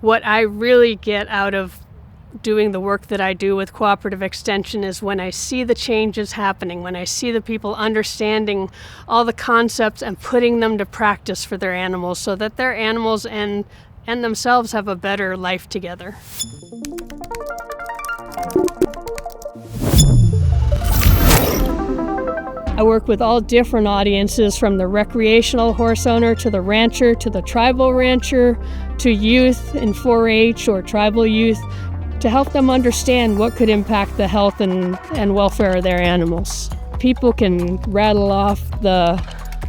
What I really get out of doing the work that I do with Cooperative Extension is when I see the changes happening, when I see the people understanding all the concepts and putting them to practice for their animals so that their animals and themselves have a better life together. I work with all different audiences, from the recreational horse owner to the rancher to the tribal rancher to youth in 4-H or tribal youth, to help them understand what could impact the health and welfare of their animals. People can rattle off the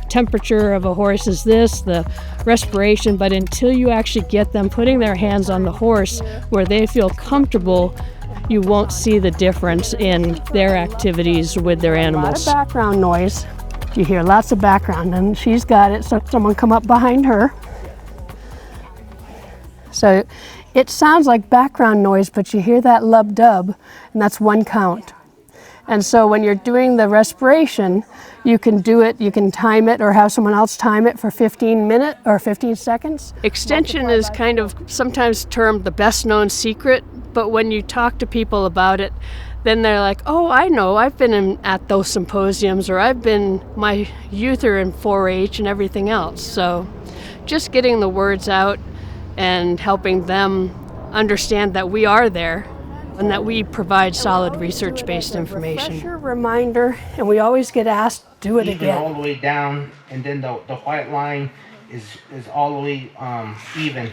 temperature of a horse is this, the respiration, but until you actually get them putting their hands on the horse where they feel comfortable, you won't see the difference in their activities with their animals. A lot of background noise. You hear lots of background, and she's got it, so someone come up behind her. So it sounds like background noise, but you hear that lub-dub, and that's one count. And so when you're doing the respiration, you can do it, you can time it or have someone else time it for 15 minutes or 15 seconds. Extension is kind of sometimes termed the best known secret, but when you talk to people about it, then they're like, oh, I know, I've been at those symposiums, or my youth are in 4-H and everything else. So just getting the words out and helping them understand that we are there and that we provide solid research-based information. Refresher, reminder, and we always get asked, do it again. All the way down, and then the white line is all the way even.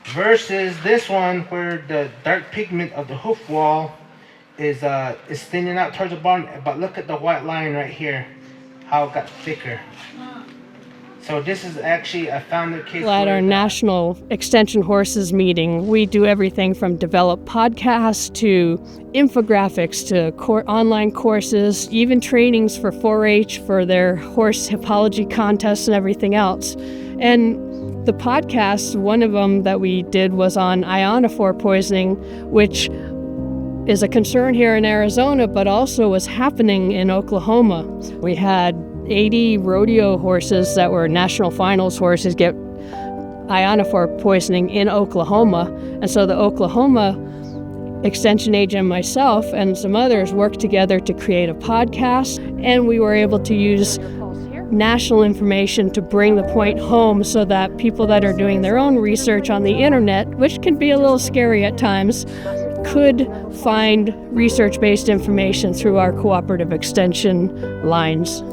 Versus this one where the dark pigment of the hoof wall is thinning out towards the bottom, but look at the white line right here, how it got thicker. So this is actually, I found the case at our National Extension Horses meeting. We do everything from develop podcasts to infographics to online courses, even trainings for 4-H for their horse hippology contests and everything else. And the podcasts, one of them that we did was on ionophore poisoning, which is a concern here in Arizona, but also was happening in Oklahoma. We had 80 rodeo horses that were national finals horses get ionophore poisoning in Oklahoma. And so the Oklahoma extension agent and myself and some others worked together to create a podcast, and we were able to use national information to bring the point home so that people that are doing their own research on the internet, which can be a little scary at times, could find research-based information through our Cooperative Extension lines.